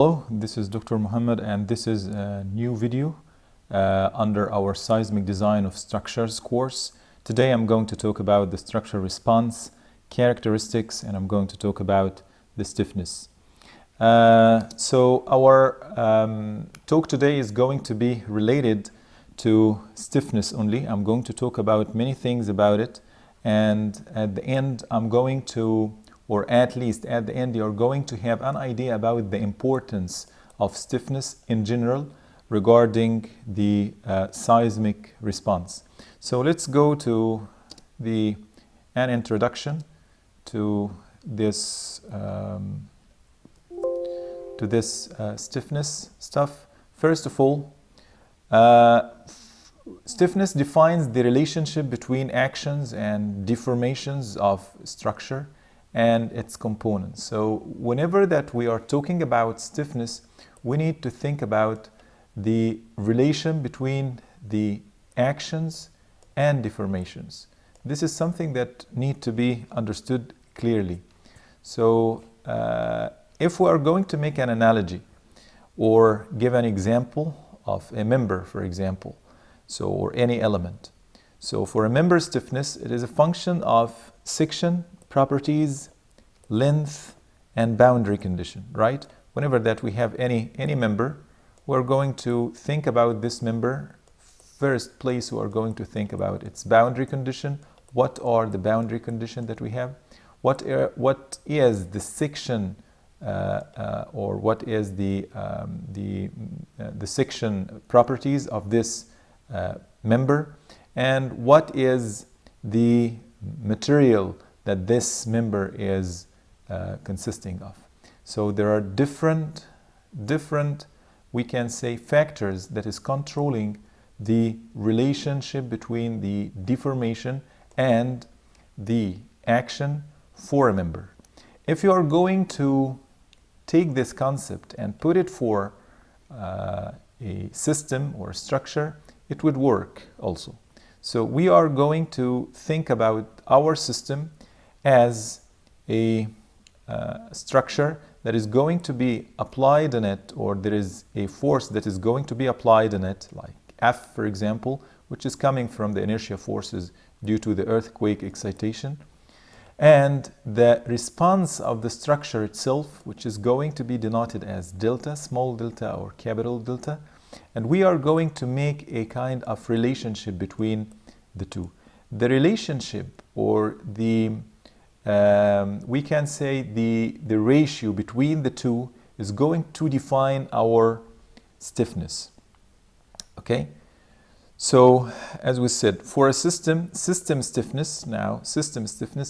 Hello, this is Dr. Muhammad, and this is a new video under our seismic design of structures course. Today I'm going to talk about the structure response characteristics, and I'm going to talk about the stiffness. So our talk today is going to be related to stiffness only. I'm going to talk about many things about it, and at the end I'm going to, or at least at the end, you're going to have an idea about the importance of stiffness in general regarding the seismic response. So let's go to an introduction to this stiffness stuff. First of all, stiffness defines the relationship between actions and deformations of structure and its components. So whenever that we are talking about stiffness, we need to think about the relation between the actions and deformations. This is something that need to be understood clearly. So if we are going to make an analogy or give an example of a member, for example, or any element. So for a member stiffness, it is a function of section properties, length, and boundary condition, right? Whenever that we have any member, we're going to think about this member. First place we are going to think about its boundary condition. What are the boundary conditions that we have? What is the section or what is the section properties of this member, and what is the material that this member is consisting of. So there are different we can say factors that is controlling the relationship between the deformation and the action for a member. If you are going to take this concept and put it for a system or a structure, it would work also. So we are going to think about our system as a structure that is going to be applied in it, or there is a force that is going to be applied in it, like F, for example, which is coming from the inertia forces due to the earthquake excitation, and the response of the structure itself, which is going to be denoted as delta, small delta or capital delta, and we are going to make a kind of relationship between the two. The relationship, or the we can say the ratio between the two is going to define our stiffness. Okay, so as we said, for a system stiffness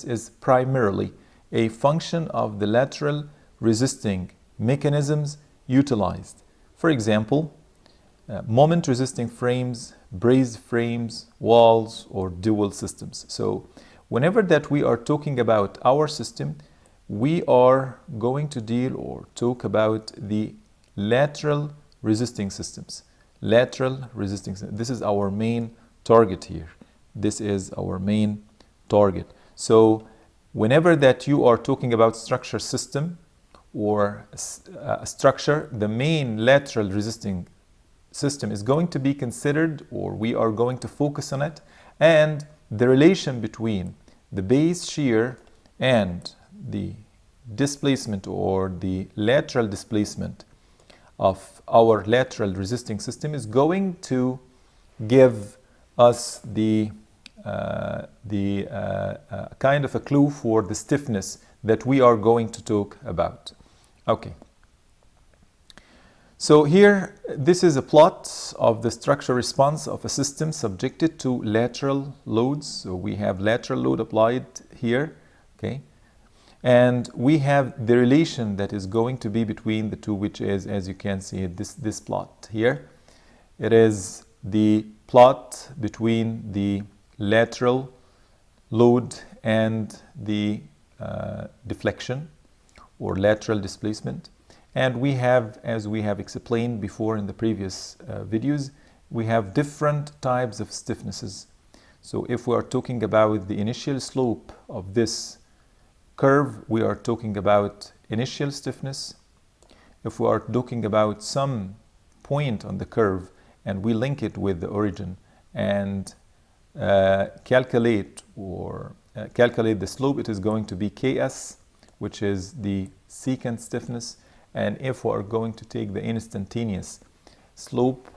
is primarily a function of the lateral resisting mechanisms utilized. For example, moment resisting frames, braced frames, walls, or dual systems. So whenever that we are talking about our system, we are going to deal or talk about the lateral resisting systems. This is our main target here. This is our main target. So whenever that you are talking about structure system or a structure, the main lateral resisting system is going to be considered, or we are going to focus on it, and the relation between the base shear and the displacement or the lateral displacement of our lateral resisting system is going to give us the kind of a clue for the stiffness that we are going to talk about. Okay. So here, this is a plot of the structure response of a system subjected to lateral loads. So we have lateral load applied here, okay? And we have the relation that is going to be between the two, which is, as you can see, this plot here. It is the plot between the lateral load and the deflection or lateral displacement. And we have, as we have explained before in the previous videos, we have different types of stiffnesses. So if we are talking about the initial slope of this curve, we are talking about initial stiffness. if we are talking about some point on the curve and we link it with the origin and calculate the slope, it is going to be Ks, which is the secant stiffness. And if we are going to take the instantaneous slope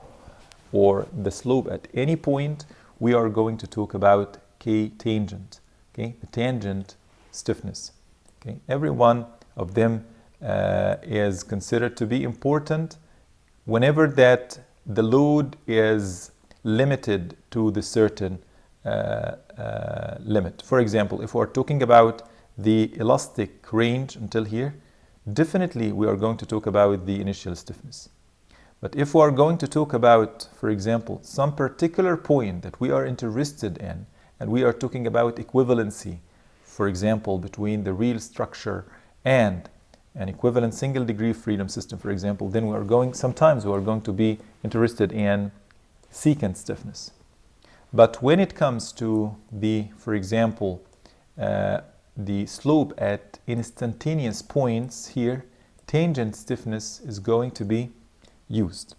or the slope at any point, we are going to talk about K tangent, okay, the tangent stiffness. Okay, every one of them is considered to be important whenever that the load is limited to the certain limit. For example, if we're talking about the elastic range until here, definitely we are going to talk about the initial stiffness. But if we are going to talk about, for example, some particular point that we are interested in, and we are talking about equivalency, for example, between the real structure and an equivalent single degree freedom system, for example, then sometimes we are going to be interested in secant stiffness. But when it comes to for example, the slope at instantaneous points here, tangent stiffness is going to be used.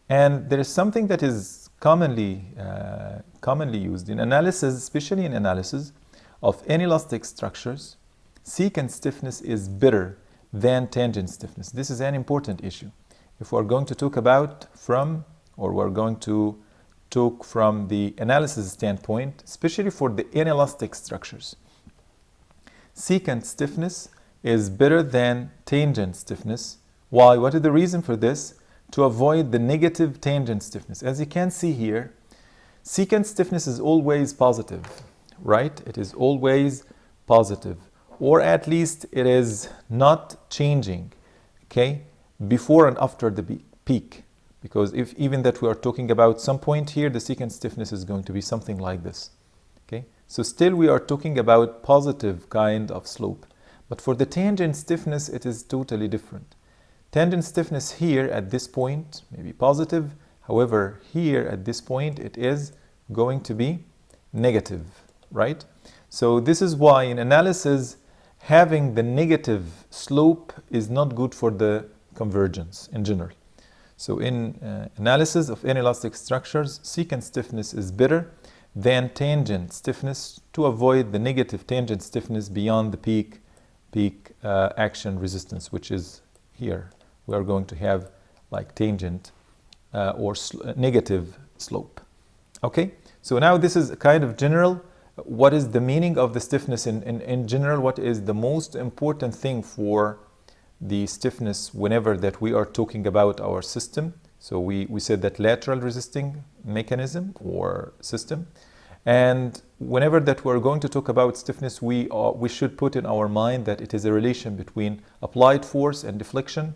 And there is something that is commonly used in analysis, especially in analysis of inelastic structures. Secant stiffness is better than tangent stiffness. This is an important issue. If we're going to talk about we're going to talk from the analysis standpoint, especially for the inelastic structures, secant stiffness is better than tangent stiffness. Why? What is the reason for this? To avoid the negative tangent stiffness. As you can see here, secant stiffness is always positive, right? It is always positive, or at least it is not changing, okay, before and after the peak. Because if even that we are talking about some point here, the secant stiffness is going to be something like this, okay? So still we are talking about positive kind of slope. But for the tangent stiffness, it is totally different. Tangent stiffness here at this point may be positive. However, here at this point, it is going to be negative, right? So this is why in analysis, having the negative slope is not good for the convergence in general. So in analysis of inelastic structures, secant stiffness is better than tangent stiffness to avoid the negative tangent stiffness beyond the peak action resistance, which is here. We are going to have like tangent or negative slope. Okay, so now this is kind of general. What is the meaning of the stiffness in general? What is the most important thing for the stiffness whenever that we are talking about our system? So we said that lateral resisting mechanism or system. And whenever that we're going to talk about stiffness, we should put in our mind that it is a relation between applied force and deflection.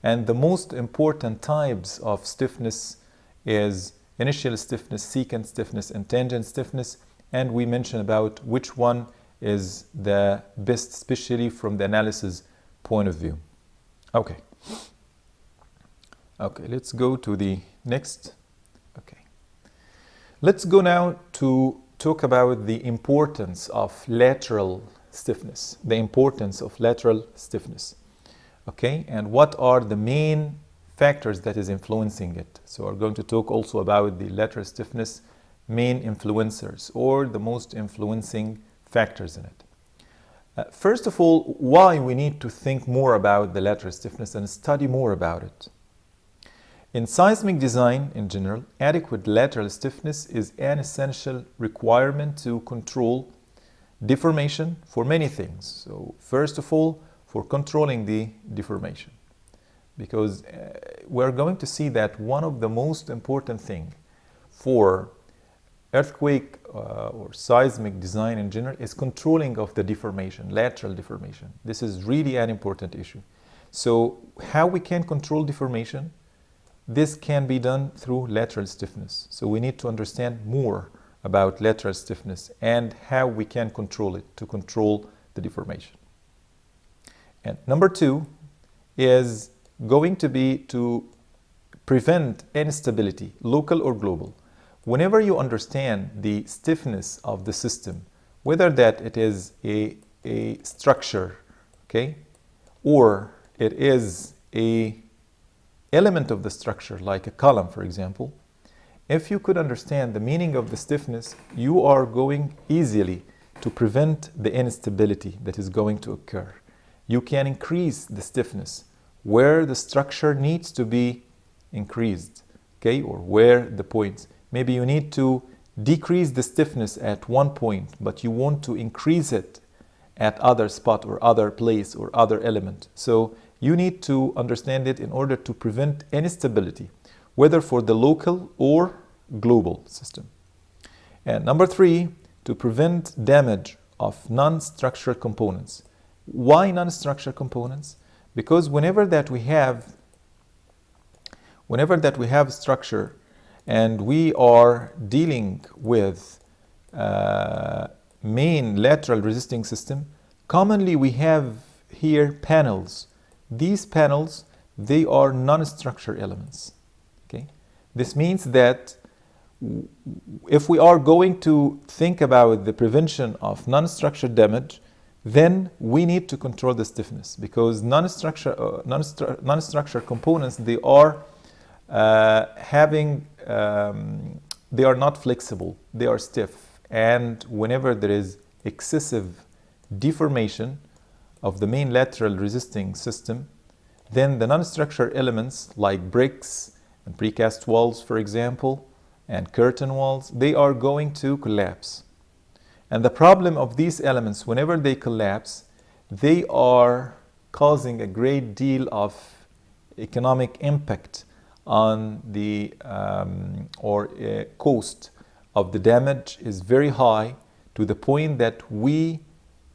And the most important types of stiffness is initial stiffness, secant stiffness, and tangent stiffness. And we mentioned about which one is the best, especially from the analysis point of view. Okay. Okay, let's go to the next. Okay. Let's go now to talk about the importance of lateral stiffness, the importance of lateral stiffness. Okay, and what are the main factors that is influencing it? So we're going to talk also about the lateral stiffness main influencers or the most influencing factors in it. First of all, why we need to think more about the lateral stiffness and study more about it. In seismic design in general, adequate lateral stiffness is an essential requirement to control deformation for many things. So first of all, for controlling the deformation. Because we're going to see that one of the most important things for earthquake or seismic design in general is controlling of the deformation, lateral deformation. This is really an important issue. So how we can control deformation? This can be done through lateral stiffness. So we need to understand more about lateral stiffness and how we can control it to control the deformation. And number two is going to be to prevent instability, local or global. Whenever you understand the stiffness of the system, whether that it is a structure, okay, or it is a element of the structure, like a column, for example, if you could understand the meaning of the stiffness, you are going easily to prevent the instability that is going to occur. You can increase the stiffness where the structure needs to be increased, okay, or where the points. Maybe you need to decrease the stiffness at one point, but you want to increase it at other spot or other place or other element. So you need to understand it in order to prevent instability, whether for the local or global system. And number 3, to prevent damage of non-structural components. Why non-structural components? Because whenever that we have structure and we are dealing with main lateral resisting system, commonly we have here panels. These panels, they are non-structure elements. Okay? This means that if we are going to think about the prevention of non-structure damage, then we need to control the stiffness, because non-structure components, they are they are not flexible, they are stiff, and whenever there is excessive deformation of the main lateral resisting system, then the non-structure elements like bricks and precast walls, for example, and curtain walls, they are going to collapse. And the problem of these elements, whenever they collapse, they are causing a great deal of economic impact on the cost of the damage is very high, to the point that we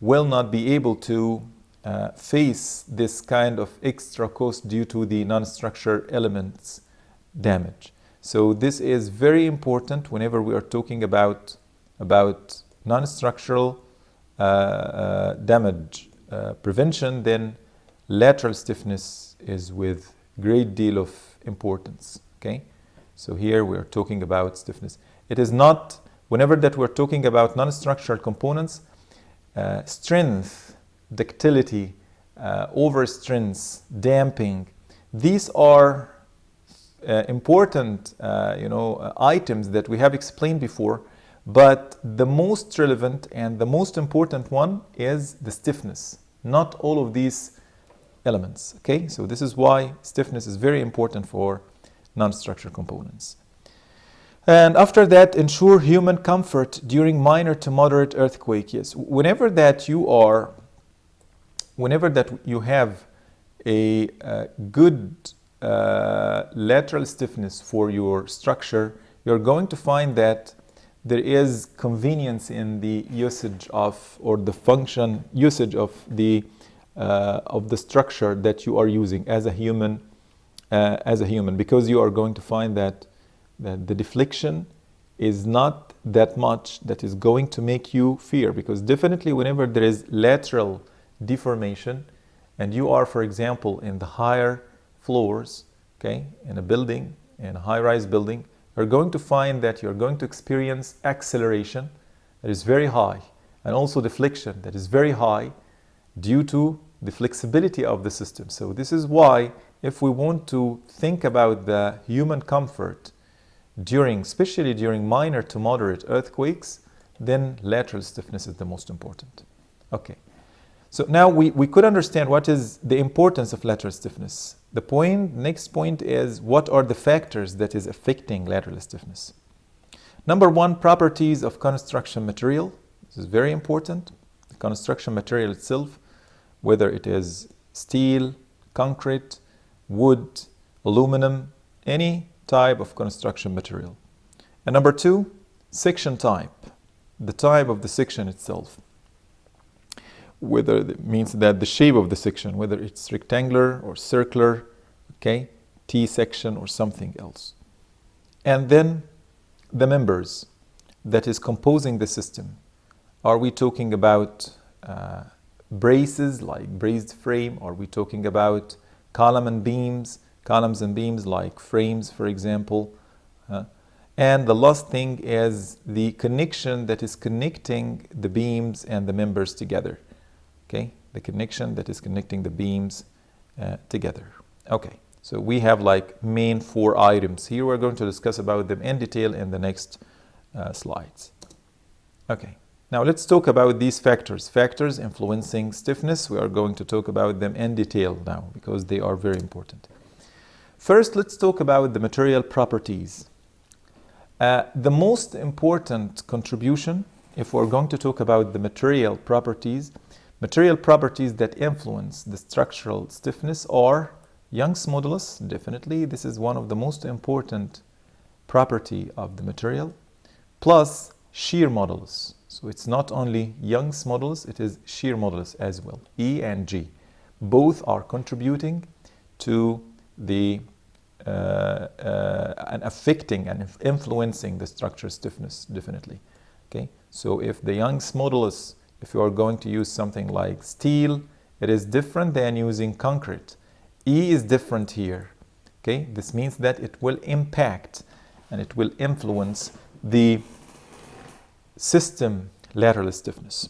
will not be able to face this kind of extra cost due to the non-structure elements damage. So this is very important whenever we are talking about non-structural damage prevention. Then lateral stiffness is with great deal of importance. Okay, so here we are talking about stiffness. It is not, whenever that we're talking about non-structural components, strength, ductility, overstrength, damping, these are important items that we have explained before, but the most relevant and the most important one is the stiffness, not all of these elements. Okay, so this is why stiffness is very important for non-structural components. And after that, ensure human comfort during minor to moderate earthquake. Yes, whenever that you have a good lateral stiffness for your structure, you're going to find that there is convenience in the usage of, or the function usage of the structure that you are using as a human, because you are going to find that the deflection is not that much that is going to make you fear. Because definitely whenever there is lateral deformation and you are, for example, in the higher floors, okay, in a building, in a high-rise building, you're going to find that you're going to experience acceleration that is very high, and also deflection that is very high due to the flexibility of the system. So this is why, if we want to think about the human comfort especially during minor to moderate earthquakes, then lateral stiffness is the most important. Okay, so now we could understand what is the importance of lateral stiffness. The next point is, what are the factors that is affecting lateral stiffness? Number 1, properties of construction material. This is very important. The construction material itself, whether it is steel, concrete, wood, aluminum, any type of construction material. And number 2, section type, the type of the section itself. Whether it means that the shape of the section, whether it's rectangular or circular, okay, T-section or something else. And then the members that is composing the system. Are we talking about braces like braced frame? Are we talking about columns and beams like frames, for example? And the last thing is the connection that is connecting the beams and the members together. Okay, the connection that is connecting the beams together. Okay, so we have like main 4 items here. We're going to discuss about them in detail in the next slides. Okay, now let's talk about these factors. Factors influencing stiffness. We are going to talk about them in detail now because they are very important. First, let's talk about the material properties. The most important contribution, if we're going to talk about the material properties that influence the structural stiffness are Young's modulus, definitely. This is one of the most important property of the material, plus shear modulus. So it's not only Young's modulus, it is shear modulus as well. E and G. Both are contributing to the and affecting and influencing the structure stiffness, definitely. Okay, so if the Young's modulus, if you are going to use something like steel, it is different than using concrete. E is different here. Okay, this means that it will impact and it will influence the system lateral stiffness.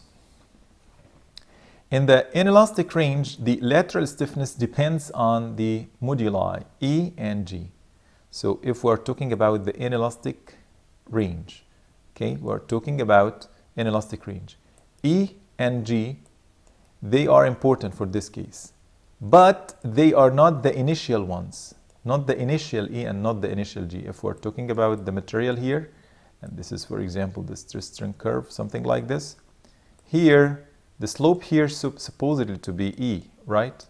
In the inelastic range, the lateral stiffness depends on the moduli E and G. So if we're talking about the inelastic range, okay, we're talking about inelastic range. E and G, they are important for this case, but they are not the initial ones, not the initial E and not the initial G. If we're talking about the material here, and this is, for example, the stress strain curve, something like this, here, the slope here is supposedly to be E, right?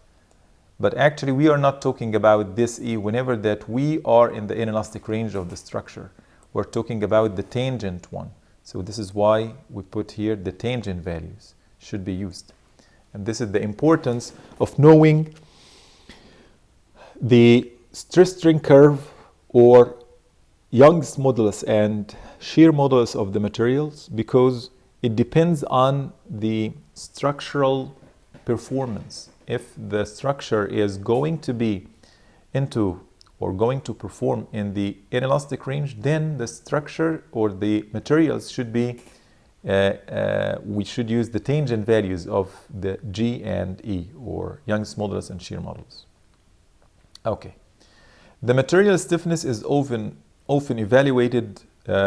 But actually, we are not talking about this E whenever that we are in the inelastic range of the structure. We're talking about the tangent one. So this is why we put here the tangent values should be used. And this is the importance of knowing the stress strain curve or Young's modulus and shear modulus of the materials, because it depends on the structural performance. If the structure is going to be into or going to perform in the inelastic range, then the structure or the materials should be, we should use the tangent values of the G and E, or Young's modulus and shear modulus. Okay. The material stiffness is often evaluated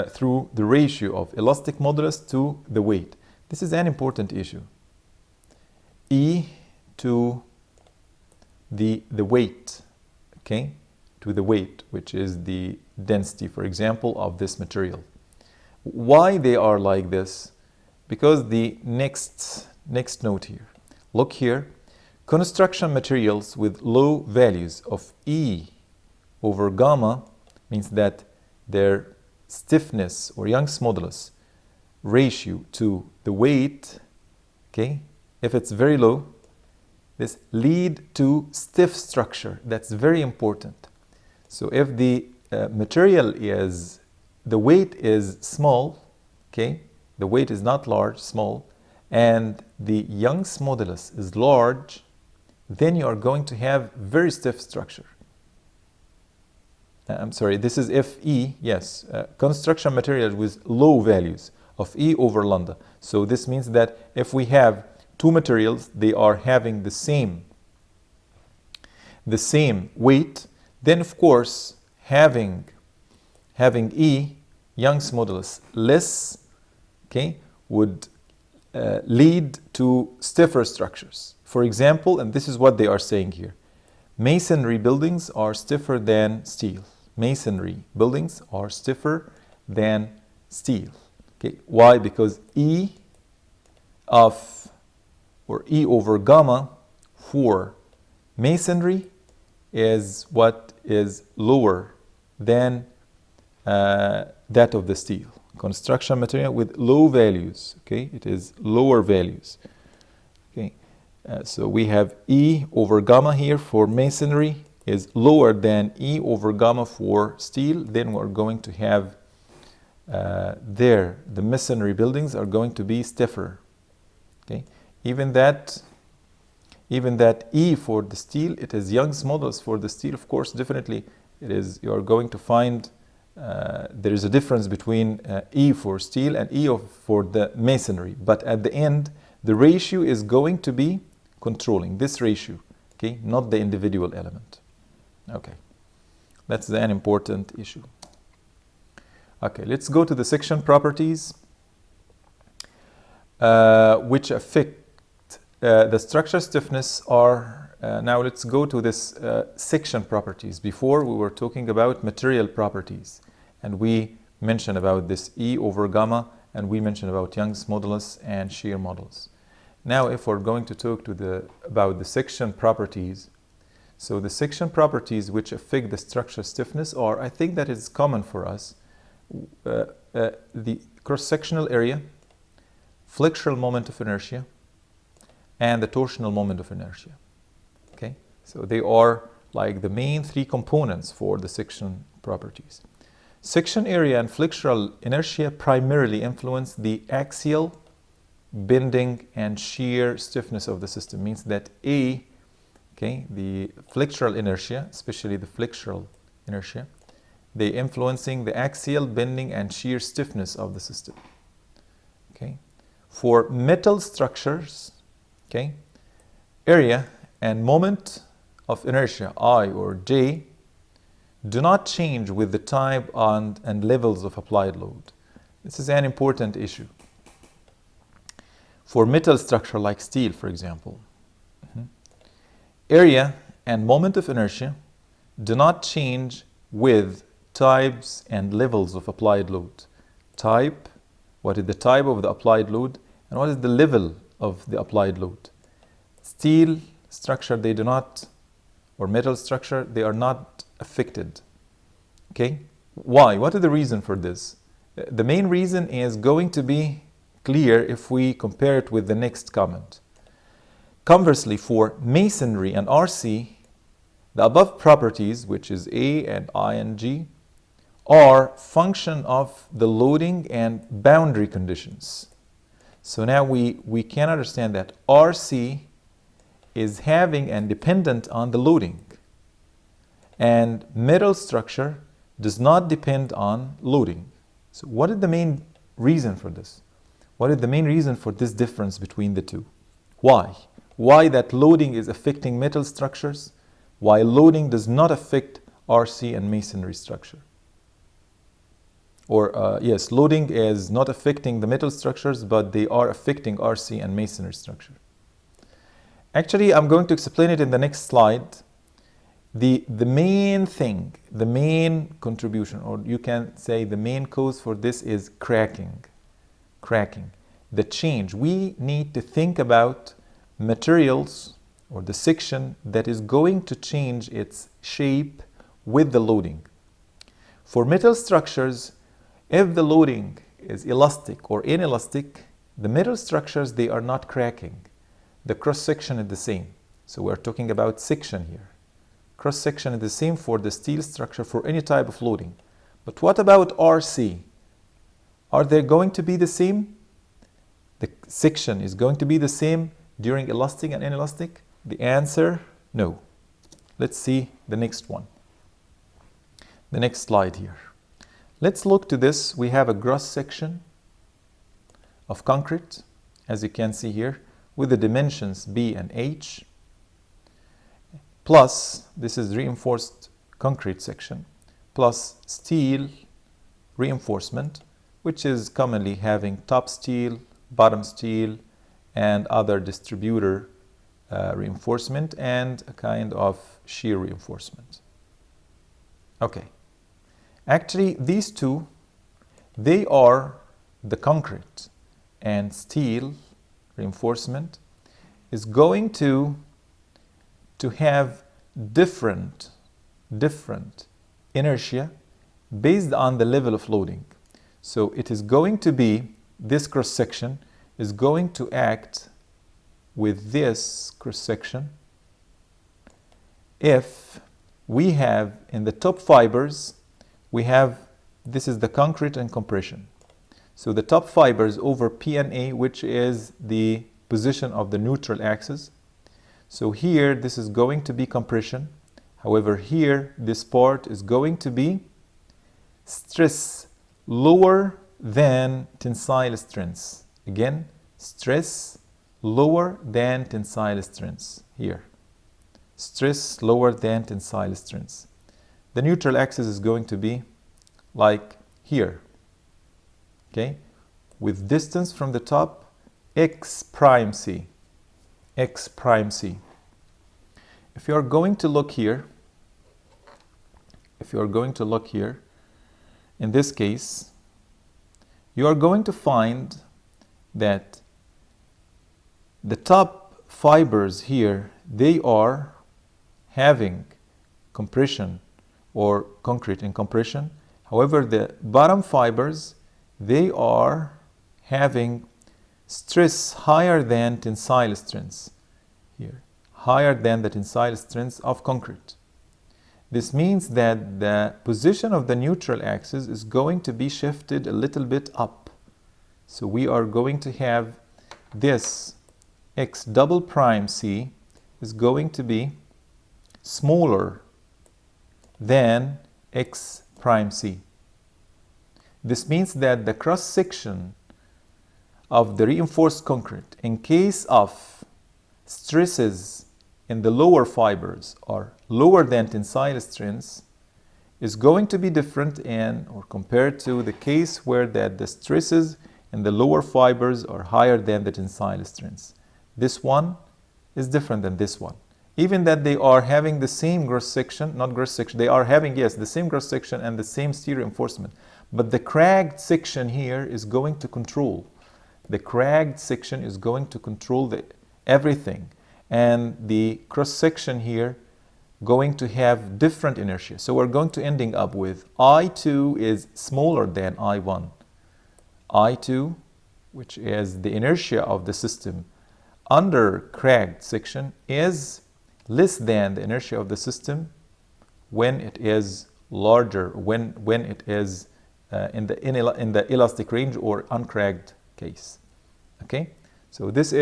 through the ratio of elastic modulus to the weight. This is an important issue. E to the weight, okay, to the weight, which is the density, for example, of this material. Why they are like this? Because the next note here. Look here. Construction materials with low values of E over gamma means that their stiffness or Young's modulus ratio to the weight, okay, if it's very low, this lead to stiff structure. That's very important. So if the material is, the weight is small, okay, the weight is not large, small, and the Young's modulus is large, then you are going to have very stiff structure. I'm sorry, this is Fe, yes, construction materials with low values of E over lambda. So this means that if we have two materials, they are having the same weight, then of course having E, Young's modulus, less, okay, would lead to stiffer structures. For example, and this is what they are saying here, masonry buildings are stiffer than steel. Masonry buildings are stiffer than steel. Okay, why? Because E over gamma for masonry is what is lower than that of the steel. Construction material with low values, okay, it is lower values. Okay, so we have E over gamma here for masonry is lower than E over gamma for steel. Then we're going to have the masonry buildings are going to be stiffer. Okay, even that E for the steel, it is Young's modulus for the steel. Of course, definitely it is. You are going to find there is a difference between E for steel and E for the masonry. But at the end, the ratio is going to be controlling this ratio. Okay, not the individual element. Okay, that's an important issue. Okay, let's go to the section properties which affect the structure stiffness are, now let's go to this section properties. Before we were talking about material properties, and we mentioned about this E over gamma, and we mentioned about Young's modulus and shear modulus. Now if we're going to talk to about the section properties, so the section properties which affect the structure stiffness are, I think that is common for us, the cross-sectional area, flexural moment of inertia, and the torsional moment of inertia. Okay, so they are like the main three components for the section properties. Section area and flexural inertia primarily influence the axial bending and shear stiffness of the system. Means that the flexural inertia, especially the flexural inertia, they influencing the axial bending and shear stiffness of the system. Okay, for metal structures, okay, area and moment of inertia, I or J, do not change with the type and levels of applied load. This is an important issue. For metal structure like steel, for example, area and moment of inertia do not change with types and levels of applied load. Type, what is the type of the applied load, and what is the level of the applied load. Steel structure, they do not, or metal structure, they are not affected. Okay, why? What is the reason for this? The main reason is going to be clear if we compare it with the next comment. Conversely, for masonry and RC, the above properties, which is A and I and G, are function of the loading and boundary conditions. So now we can understand that RC is having and dependent on the loading, and metal structure does not depend on loading. So what is the main reason for this? What is the main reason for this difference between the two? Why? Why that loading is affecting metal structures, while loading does not affect RC and masonry structure? Or yes, loading is not affecting the metal structures, but they are affecting RC and masonry structure. Actually, I'm going to explain it in the next slide. The main thing, the main contribution, or you can say the main cause for this is cracking. Cracking. The change. We need to think about materials or the section that is going to change its shape with the loading. For metal structures, if the loading is elastic or inelastic, the metal structures, they are not cracking. The cross-section is the same. So we're talking about section here. Cross-section is the same for the steel structure for any type of loading. But what about RC? Are they going to be the same? The section is going to be the same during elastic and inelastic? The answer, no. Let's see the next one. The next slide here. Let's look to this. We have a gross section of concrete, as you can see here, with the dimensions B and H, plus, this is reinforced concrete section, plus steel reinforcement, which is commonly having top steel, bottom steel, and other distributor reinforcement, and a kind of shear reinforcement. Okay. Actually, these two, they are the concrete and steel reinforcement is going to have different inertia based on the level of loading. So it is going to be, this cross-section is going to act with this cross-section if we have in the top fibers, we have, this is the concrete and compression. So the top fibers over P and A, which is the position of the neutral axis. So here, this is going to be compression. However, here, this part is going to be stress lower than tensile strength. Again, stress lower than tensile strength here. stress lower than tensile strength. The neutral axis is going to be like here, okay, with distance from the top x prime c, x prime c. If you are going to look here, in this case, you are going to find that the top fibers here, they are having compression or concrete in compression. However, the bottom fibers, they are having stress higher than tensile strength here, higher than the tensile strength of concrete. This means that the position of the neutral axis is going to be shifted a little bit up. So we are going to have this x double prime c is going to be smaller than x prime c. This means that the cross section of the reinforced concrete in case of stresses in the lower fibers are lower than tensile strength is going to be different or compared to the case where the stresses in the lower fibers are higher than the tensile strength. This one is different than this one. Even that they are having the same gross section, not gross section, they are having, yes, the same gross section and the same steel reinforcement. But the cracked section here is going to control. The cracked section is going to control everything. And the cross section here going to have different inertia. So we're going to ending up with I2 is smaller than I1. I2, which is the inertia of the system under cracked section, is less than the inertia of the system when it is larger, when it is in the elastic range or uncracked case. Okay, so this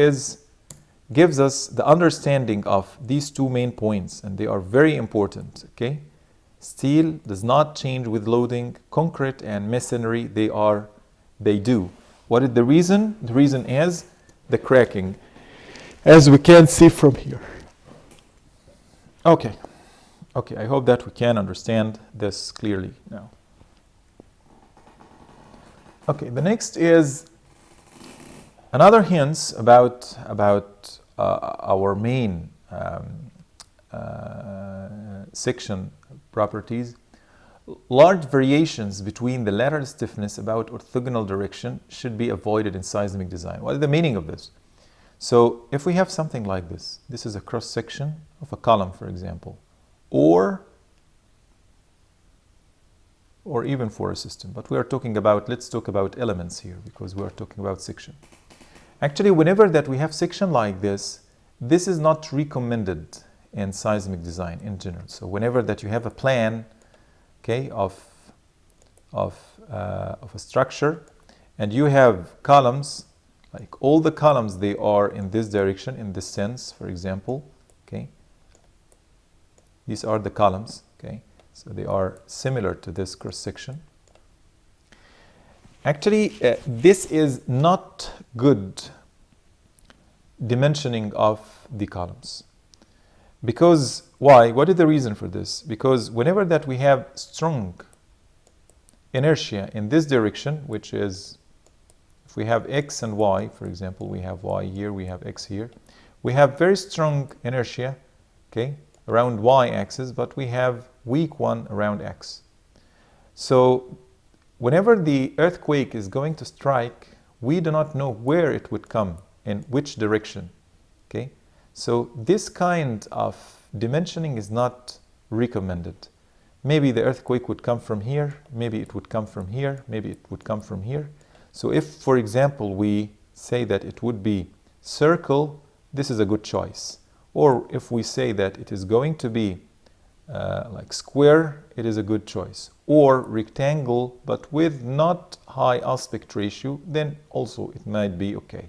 gives us the understanding of these two main points, and they are very important. Okay, steel does not change with loading. Concrete and masonry, they do. What is the reason? The reason is the cracking, as we can see from here. Okay, I hope that we can understand this clearly now. Okay, the next is another hints about our main section properties. Large variations between the lateral stiffness about orthogonal direction should be avoided in seismic design. What is the meaning of this? So if we have something like this is a cross section of a column, for example, or even for a system. But we are talking about, let's talk about elements here because we are talking about section. Actually, whenever that we have section like this is not recommended in seismic design in general. So whenever that you have a plan, okay, of a structure, and you have columns, like all the columns, they are in this direction, in this sense, for example, okay. These are the columns, okay. So they are similar to this cross section. Actually, this is not good dimensioning of the columns. Because, why? What is the reason for this? Because whenever that we have strong inertia in this direction, which is, if we have x and y, for example, we have y here, we have x here, we have very strong inertia, okay, around y-axis, but we have weak one around x. So whenever the earthquake is going to strike, we do not know where it would come, in which direction, okay? So this kind of dimensioning is not recommended. Maybe the earthquake would come from here, maybe it would come from here, maybe it would come from here. So if, for example, we say that it would be circle, this is a good choice. Or if we say that it is going to be like square, it is a good choice. Or rectangle, but with not high aspect ratio, then also it might be okay.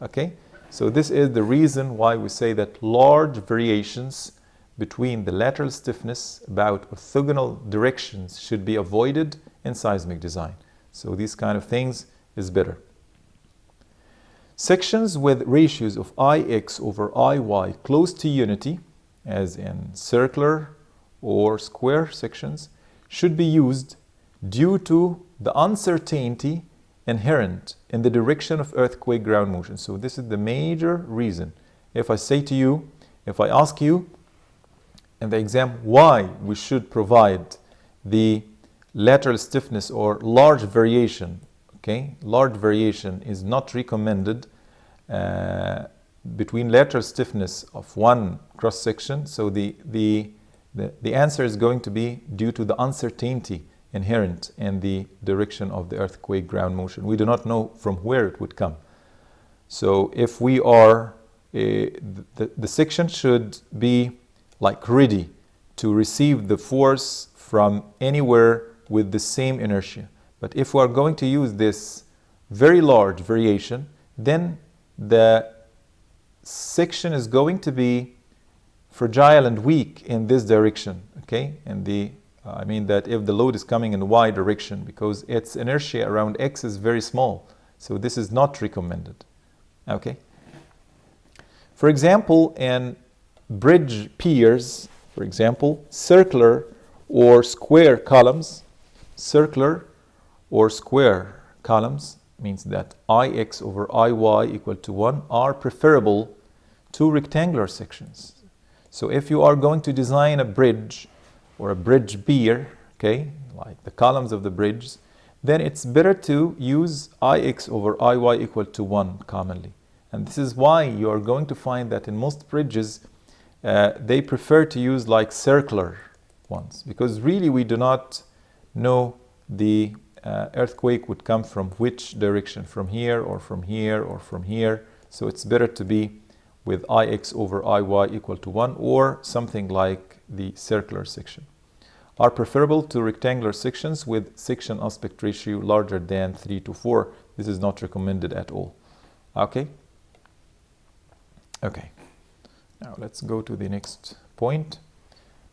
Okay? So this is the reason why we say that large variations between the lateral stiffness about orthogonal directions should be avoided in seismic design. So these kind of things is better. Sections with ratios of Ix over Iy close to unity, as in circular or square sections, should be used due to the uncertainty inherent in the direction of earthquake ground motion. So this is the major reason. If I say to you, if I ask you in the exam why we should provide the lateral stiffness or large variation, okay, large variation is not recommended between lateral stiffness of one cross section. So the answer is going to be due to the uncertainty inherent in the direction of the earthquake ground motion. We do not know from where it would come. So if we are, the section should be like ready to receive the force from anywhere with the same inertia. But if we are going to use this very large variation, then the section is going to be fragile and weak in this direction, okay? And I mean that if the load is coming in the y direction, because its inertia around x is very small, so this is not recommended, okay? For example, in bridge piers, for example, circular or square columns, circular or square columns means that Ix over Iy equal to 1 are preferable to rectangular sections. So if you are going to design a bridge or a bridge pier, okay, like the columns of the bridge, then it's better to use Ix over Iy equal to 1 commonly. And this is why you are going to find that in most bridges, they prefer to use like circular ones, because really we do not know the earthquake would come from which direction, from here or from here or from here. So it's better to be with Ix over Iy equal to 1 or something like the circular section. Are preferable to rectangular sections with section aspect ratio larger than 3 to 4. This is not recommended at all. Okay? Okay. Now let's go to the next point.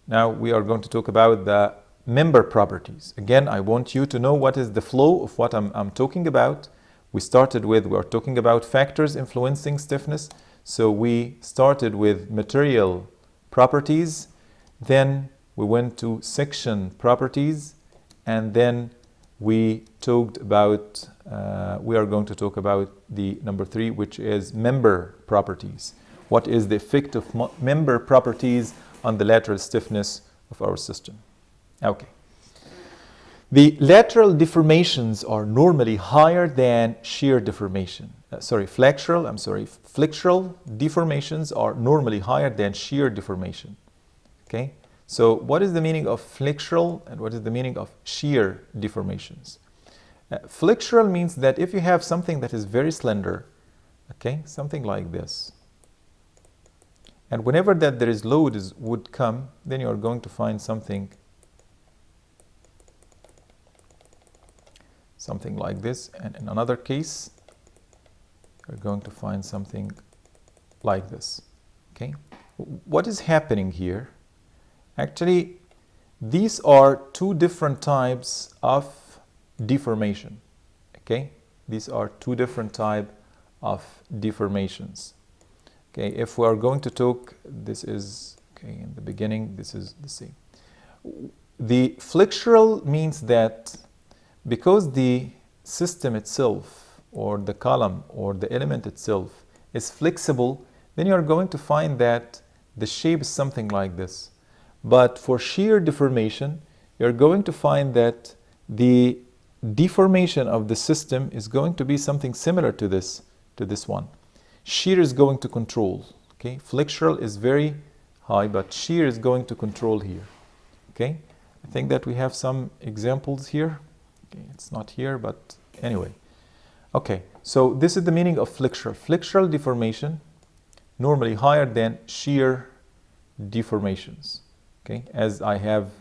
Now we are going to talk about the member properties. Again, I want you to know what is the flow of what I'm talking about. We are talking about factors influencing stiffness. So we started with material properties, then we went to section properties, and then we talked about, we are going to talk about the number 3, which is member properties. What is the effect of member properties on the lateral stiffness of our system? Okay. The lateral deformations are normally higher than shear deformation. Flexural deformations are normally higher than shear deformation. Okay. So what is the meaning of flexural and what is the meaning of shear deformations? Flexural means that if you have something that is very slender, okay, something like this, and whenever that there is load would come, then you are going to find something like this, and in another case you're going to find something like this. Okay, what is happening here? Actually, these are two different types of deformation. Okay, these are two different types of deformations. Okay, if we are going to talk, this is, okay, in the beginning, this is the same. The flexural means that because the system itself, or the column, or the element itself is flexible, then you are going to find that the shape is something like this. But for shear deformation, you're going to find that the deformation of the system is going to be something similar to this one. Shear is going to control. Okay, flexural is very high, but shear is going to control here. Okay, I think that we have some examples here. Okay, it's not here, but anyway. Okay, so this is the meaning of flexural. Flexural deformation normally higher than shear deformations. Okay, as I have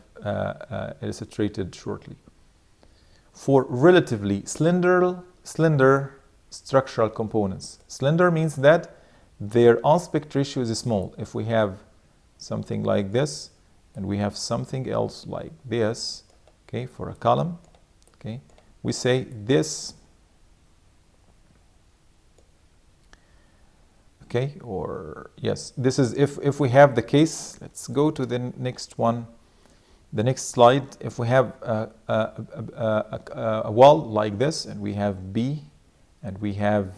illustrated shortly. For relatively slender structural components. Slender means that their aspect ratio is small. If we have something like this and we have something else like this, okay, for a column, okay, we say this Okay, or yes, this is if we have the case. Let's go to the next one, the next slide. If we have a wall like this, and we have B, and we have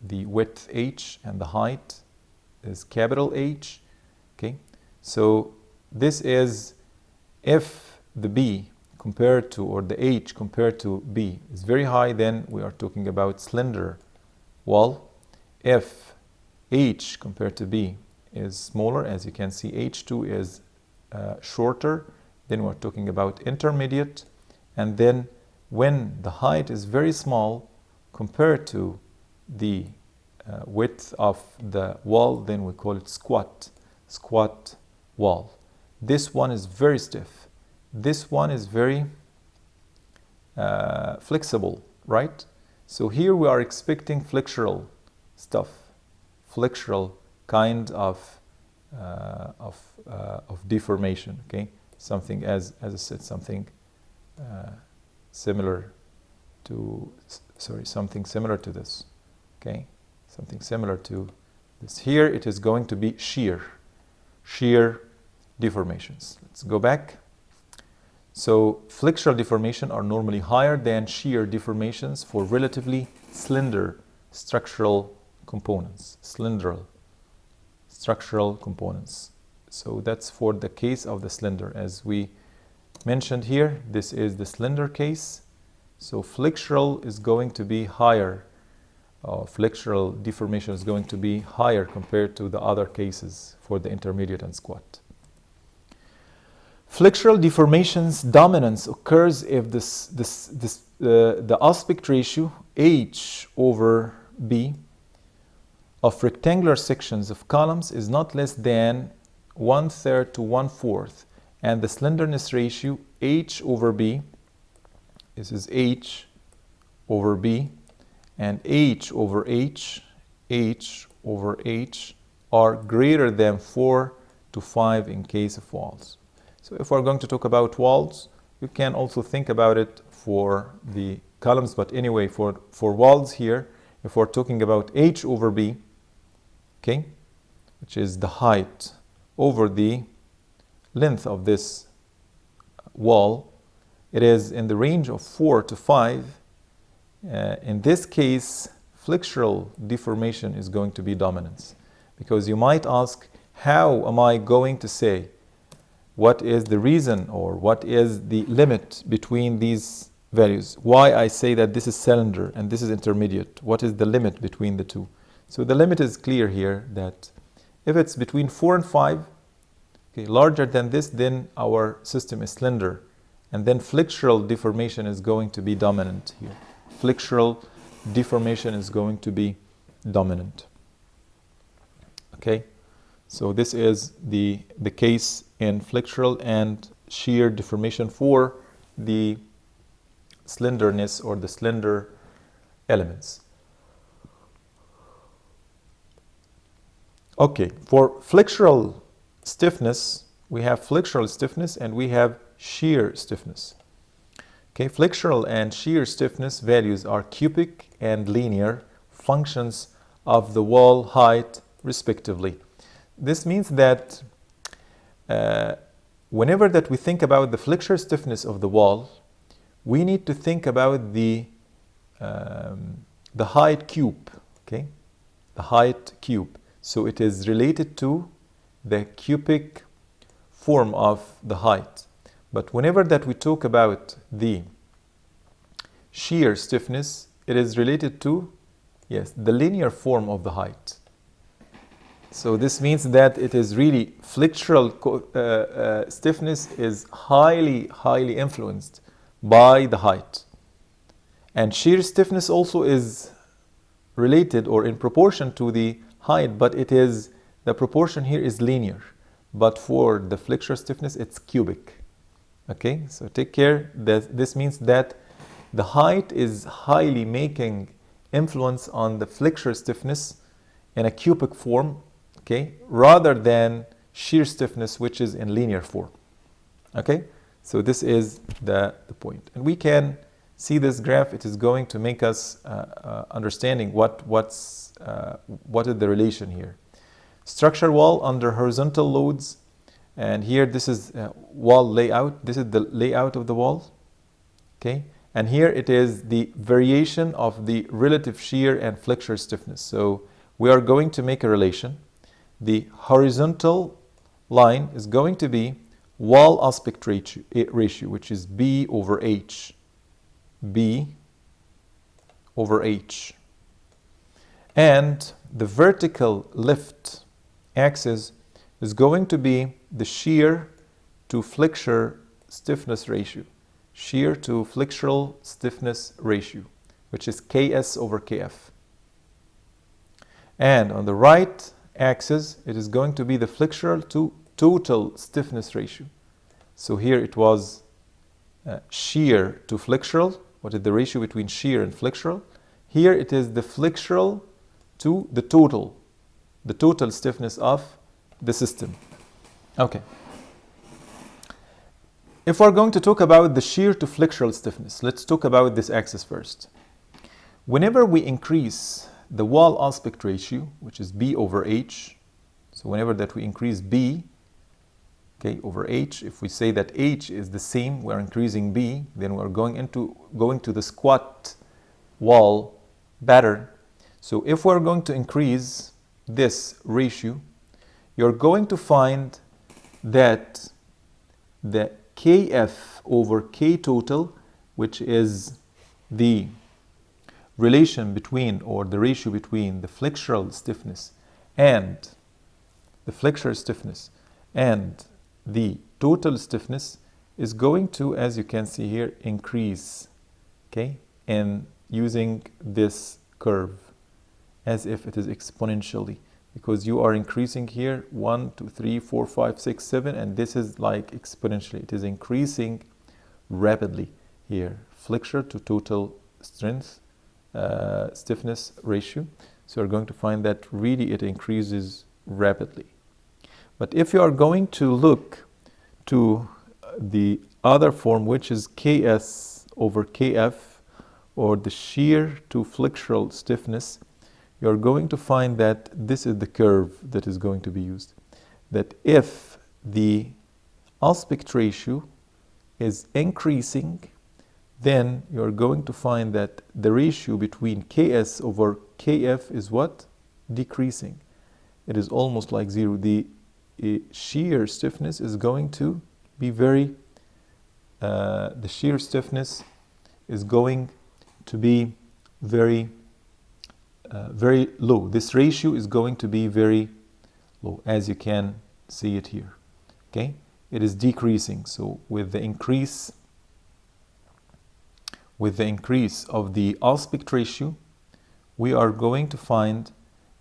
the width h, and the height is capital H. Okay, so this is if the B compared to, or the H compared to B is very high, then we are talking about slender wall. If H compared to B is smaller, as you can see, H2 is shorter, then we're talking about intermediate. And then when the height is very small compared to the width of the wall, then we call it squat wall. This one is very stiff. This one is very flexible, right? So here we are expecting flexural stuff, flexural kind of deformation. Okay, something as I said, something similar to something similar to this. Okay, something similar to this. Here it is going to be shear deformations. Let's go back. So flexural deformation are normally higher than shear deformations for relatively slender structural components, structural components. So that's for the case of the slender. As we mentioned here, this is the slender case. So flexural is going to be higher. Flexural deformation is going to be higher compared to the other cases for the intermediate and squat. Flexural deformation's dominance occurs if the aspect ratio H over B of rectangular sections of columns is not less than 1/3 to 1/4, and the slenderness ratio H over B, this is H over B, and H over H are greater than 4 to 5 in case of walls. So if we're going to talk about walls, you can also think about it for the columns, but anyway, for walls here, if we're talking about H over B, okay, which is the height over the length of this wall, it is in the range of 4 to 5. In this case, flexural deformation is going to be dominant, because you might ask, how am I going to say what is the reason or what is the limit between these values? Why I say that this is cylinder and this is intermediate? What is the limit between the two? So the limit is clear here, that if it's between 4 and 5, okay, larger than this, then our system is slender, and then flexural deformation is going to be dominant here. Flexural deformation is going to be dominant. Okay, so this is the case in flexural and shear deformation for the slenderness or the slender elements. Okay, for flexural stiffness, we have flexural stiffness and we have shear stiffness. Okay, flexural and shear stiffness values are cubic and linear functions of the wall height respectively. This means that whenever that we think about the flexural stiffness of the wall, we need to think about the height cube. Okay, the height cube. So it is related to the cubic form of the height. But whenever that we talk about the shear stiffness, it is related to, yes, the linear form of the height. So this means that it is really flexural stiffness is highly influenced by the height. And shear stiffness also is related or in proportion to the height, but it is, the proportion here is linear. But for the flexural stiffness, it's cubic. Okay, so take care that this means that the height is highly making influence on the flexural stiffness in a cubic form, okay, rather than shear stiffness, which is in linear form. Okay, so this is the point. And we can see this graph. It is going to make us understanding what is the relation here. Structure wall under horizontal loads, and here this is wall layout. This is the layout of the wall, okay? And here it is the variation of the relative shear and flexure stiffness. So we are going to make a relation. The horizontal line is going to be wall aspect ratio, which is B over H. B over H. And the vertical lift axis is going to be the shear to flexure stiffness ratio. Shear to flexural stiffness ratio, which is Ks over Kf. And on the right axis, it is going to be the flexural to total stiffness ratio. So here it was shear to flexural. What is the ratio between shear and flexural? Here it is the flexural to the total stiffness of the system. Okay. If we're going to talk about the shear to flexural stiffness, let's talk about this axis first. Whenever we increase the wall aspect ratio, which is B over H, so whenever that we increase B, okay, over H, if we say that H is the same, we're increasing B, then we're going to the squat wall pattern. So if we're going to increase this ratio, you're going to find that the Kf over K total, which is the relation between, or the ratio between the flexural stiffness and the flexure stiffness and the total stiffness, is going to, as you can see here, increase, okay, and using this curve as if it is exponentially, because you are increasing here 1, 2, 3, 4, 5, 6, 7, and this is like exponentially. It is increasing rapidly here, flexure to total strength, stiffness ratio. So you're going to find that really it increases rapidly. But if you are going to look to the other form, which is Ks over Kf, or the shear to flexural stiffness, you're going to find that this is the curve that is going to be used. That if the aspect ratio is increasing, then you're going to find that the ratio between Ks over Kf is what? Decreasing. It is almost like zero. The shear stiffness is going to be very, the shear stiffness is going to be very low. This ratio is going to be very low, as you can see it here. Okay, it is decreasing. So with the increase of the aspect ratio, we are going to find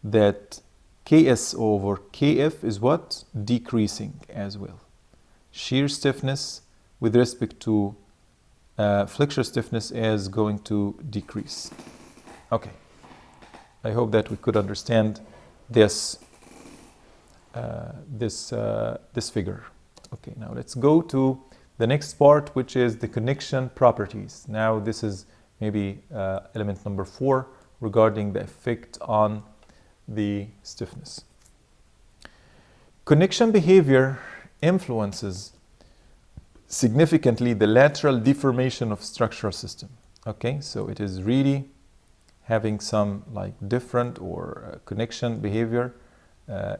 that Ks over Kf is what? Decreasing as well. Shear stiffness with respect to flexure stiffness is going to decrease. Okay. I hope that we could understand this this figure. Okay, now let's go to the next part, which is the connection properties. Now this is maybe element number 4 regarding the effect on the stiffness. Connection behavior influences significantly the lateral deformation of structural system. Okay, so it is really having some like different or connection behavior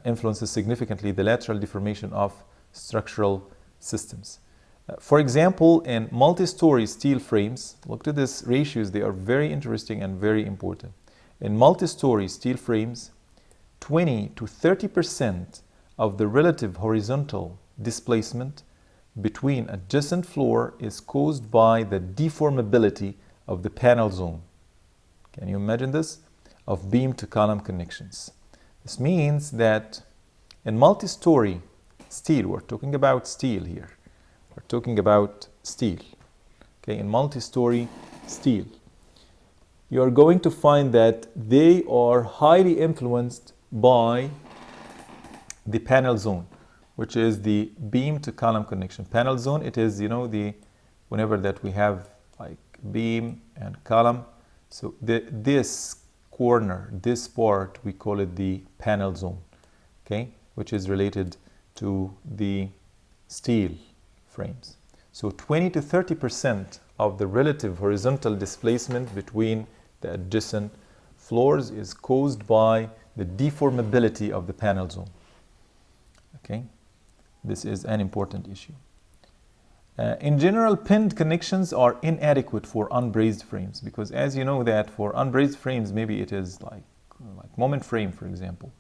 influences significantly the lateral deformation of structural systems. For example, in multi-story steel frames, look at these ratios, they are very interesting and very important. In multi-story steel frames, 20 to 30% of the relative horizontal displacement between adjacent floor is caused by the deformability of the panel zone. Can you imagine this? Of beam to column connections. This means that in multi-story steel, we're talking about steel here. We're talking about steel. Okay, in multi-story steel, you are going to find that they are highly influenced by the panel zone, which is the beam to column connection. Panel zone, it is, you know, the whenever that we have like beam and column. So this corner, this part, we call it the panel zone. okay, which is related to the steel frames. So 20 to 30% of the relative horizontal displacement between the adjacent floors is caused by the deformability of the panel zone. Okay, this is an important issue. In general, pinned connections are inadequate for unbrazed frames, because as you know that for unbrazed frames, maybe it is like moment frame, for example.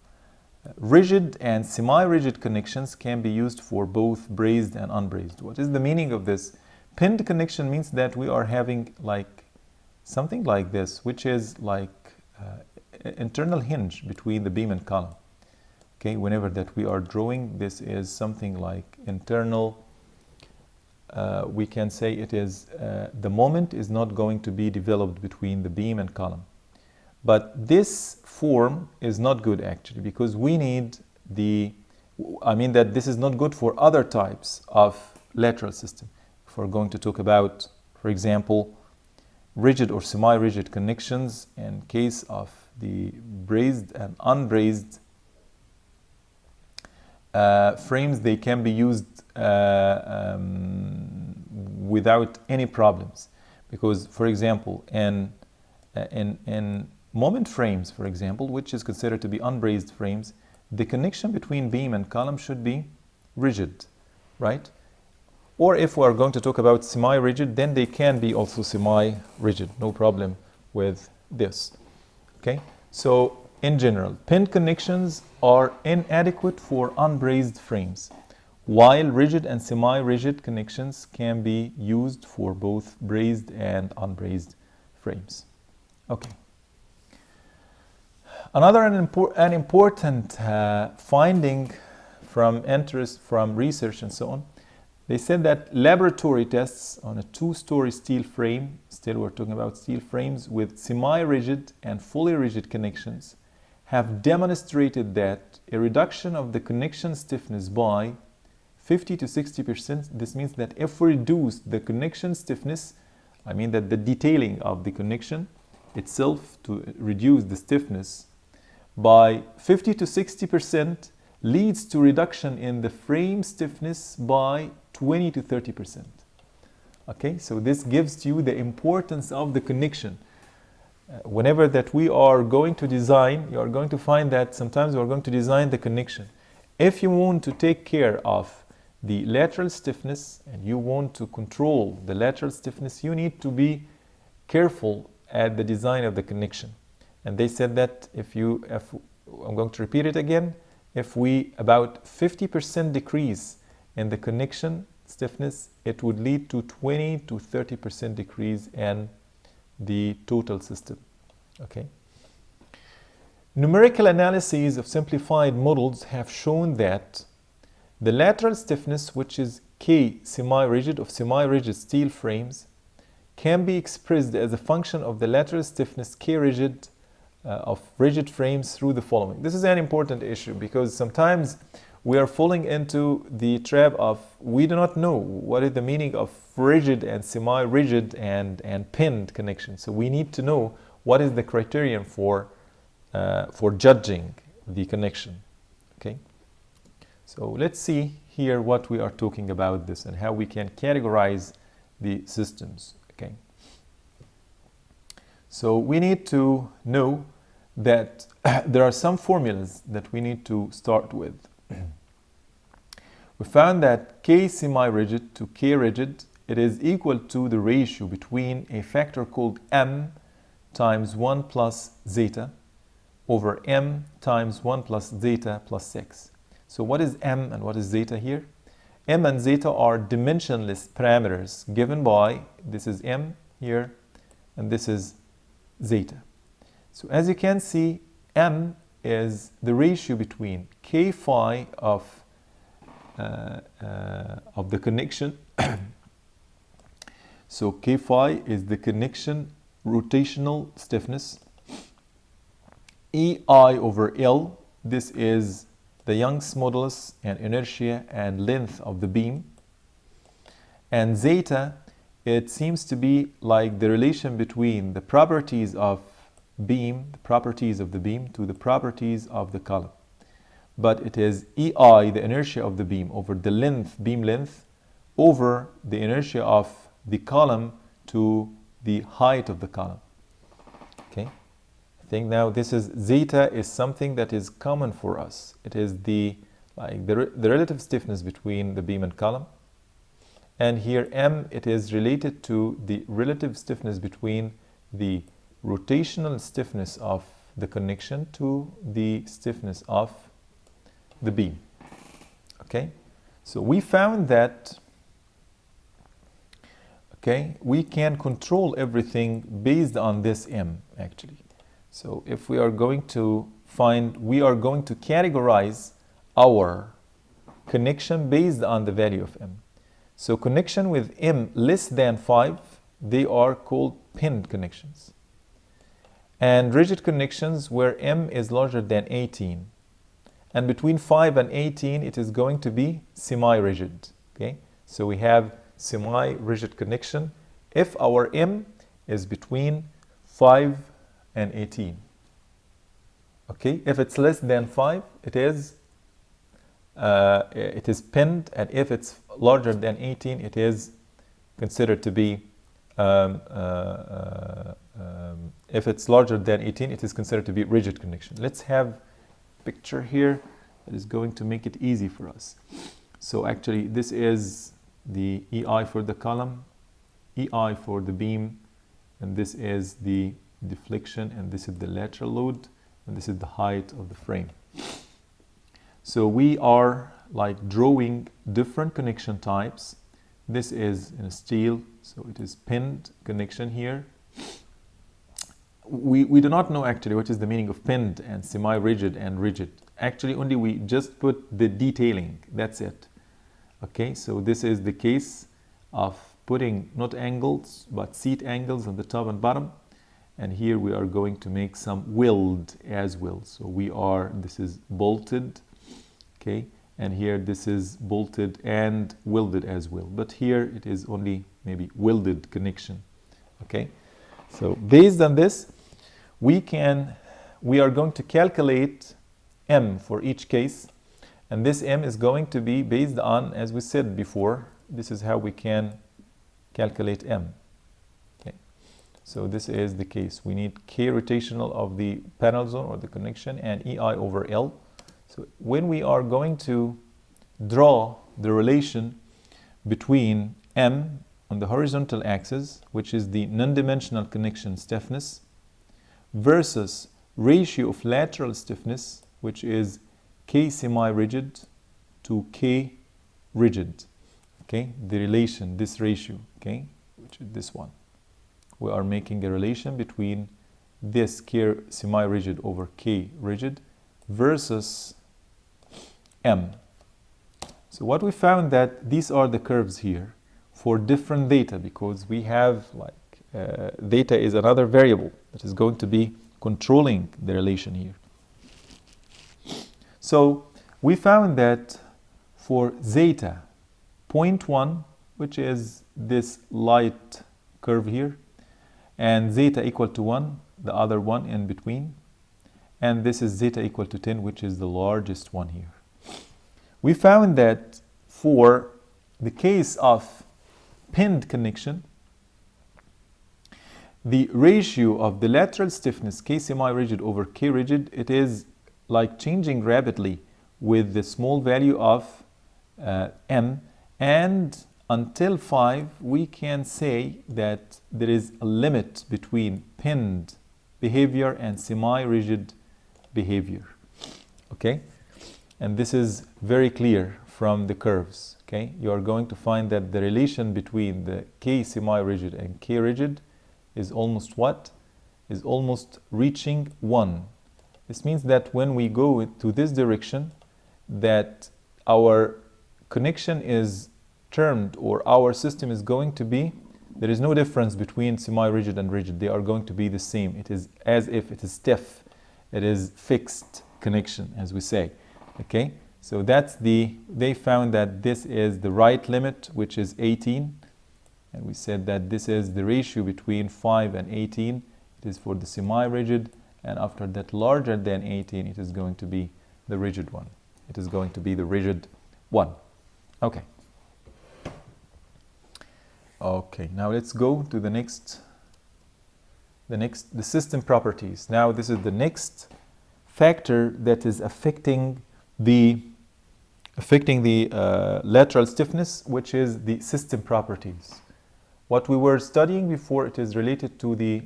Rigid and semi-rigid connections can be used for both brazed and unbrazed. What is the meaning of this? Pinned connection means that we are having like something like this, which is like internal hinge between the beam and column. Okay, whenever that we are drawing, this is something like internal. We can say it is the moment is not going to be developed between the beam and column. But this form is not good actually, because we need that this is not good for other types of lateral system. If we're going to talk about, for example, rigid or semi-rigid connections, in case of the brazed and unbrazed frames, they can be used without any problems, because, for example, in moment frames, for example, which is considered to be unbrazed frames, the connection between beam and column should be rigid, right? Or if we are going to talk about semi-rigid, then they can be also semi-rigid, no problem with this. Okay, so in general, pinned connections are inadequate for unbrazed frames, while rigid and semi-rigid connections can be used for both brazed and unbrazed frames. Okay. Another an important finding from interest from research and so on, they said that laboratory tests on a two-story steel frame, still we're talking about steel frames with semi-rigid and fully rigid connections, have demonstrated that a reduction of the connection stiffness by 50 to 60%. This means that if we reduce the connection stiffness, I mean that the detailing of the connection itself to reduce the stiffness by 50 to 60%, leads to reduction in the frame stiffness by 20 to 30%. Okay, so this gives to you the importance of the connection. Whenever that we are going to design, you are going to find that sometimes we are going to design the connection. If you want to take care of the lateral stiffness and you want to control the lateral stiffness, you need to be careful at the design of the connection. And they said that if I'm going to repeat it again, if we about 50% decrease in the connection stiffness, it would lead to 20 to 30% decrease in the total system. Okay. Numerical analyses of simplified models have shown that the lateral stiffness, which is K semi-rigid of semi-rigid steel frames, can be expressed as a function of the lateral stiffness K rigid of rigid frames through the following. This is an important issue because sometimes we are falling into the trap of we do not know what is the meaning of rigid and semi-rigid and pinned connection. So we need to know what is the criterion for judging the connection. Okay. So let's see here what we are talking about this and how we can categorize the systems. Okay. So we need to know that there are some formulas that we need to start with. We found that K semi-rigid to K rigid, it is equal to the ratio between a factor called M times 1 plus zeta over M times 1 plus zeta plus 6. So what is M and what is zeta here? M and zeta are dimensionless parameters given by, this is M here, and this is zeta. So as you can see, M is the ratio between K phi of the connection. So K phi is the connection rotational stiffness. EI over L, this is the Young's modulus and inertia and length of the beam. And zeta, it seems to be like the relation between the properties of beam, the properties of the beam to the properties of the column. but it is EI, the inertia of the beam, over the length, beam length, over the inertia of the column to the height of the column. Okay, I think now this is zeta is something that is common for us. It is the relative stiffness between the beam and column, and here m, it is related to the relative stiffness between the rotational stiffness of the connection to the stiffness of the beam. Okay, so we found that we can control everything based on this m, actually. So if we are going to we are going to categorize our connection based on the value of m. So connection with m less than 5, they are called pinned connections. And rigid connections where m is larger than 18. And between 5 and 18, it is going to be semi-rigid. Okay, so we have semi-rigid connection if our m is between 5 and 18. Okay, if it's less than 5, it is pinned, and if it's larger than 18, it is considered to be if it's larger than 18, it is considered to be rigid connection. Let's have a picture here that is going to make it easy for us. So actually, this is the EI for the column, EI for the beam, and this is the deflection, and this is the lateral load, and this is the height of the frame. So we are like drawing different connection types. This is in a steel, so it is pinned connection here. We do not know actually what is the meaning of pinned and semi-rigid and rigid. Actually, only we just put the detailing, that's it. Okay, so this is the case of putting not angles but seat angles on the top and bottom, and here we are going to make some weld as well. So this is bolted, okay, and here this is bolted and welded as well, but here it is only maybe welded connection. Okay, so based on this, we are going to calculate m for each case. And this m is going to be based on, as we said before, this is how we can calculate m. Okay, so this is the case. We need k rotational of the panel zone or the connection and EI over L. So when we are going to draw the relation between m on the horizontal axis, which is the non-dimensional connection stiffness, versus ratio of lateral stiffness, which is K semi-rigid to K rigid, okay, the relation, this ratio, okay, which is this one. We are making a relation between this K semi-rigid over K rigid versus M. So what we found that these are the curves here for different data, because we have data is another variable that is going to be controlling the relation here. So we found that for zeta 0.1, which is this light curve here, and zeta equal to 1, the other one in between, and this is zeta equal to 10, which is the largest one here. We found that for the case of pinned connection, the ratio of the lateral stiffness K semi-rigid over K rigid, it is like changing rapidly with the small value of m, and until 5 we can say that there is a limit between pinned behavior and semi-rigid behavior. Okay, and this is very clear from the curves. Okay, you are going to find that the relation between the K semi-rigid and K rigid is almost what? Is almost reaching 1. This means that when we go to this direction, that our connection is termed, or our system is going to be, there is no difference between semi-rigid and rigid. They are going to be the same. It is as if it is stiff. It is fixed connection, as we say. Okay, so that's they found that this is the right limit, which is 18. And we said that this is the ratio between 5 and 18. It is for the semi-rigid, and after that larger than 18, it is going to be the rigid one. it is going to be the rigid one. Okay. Okay, now let's go to the system properties. Now this is the next factor that is affecting the lateral stiffness, which is the system properties. What we were studying before, it is related to the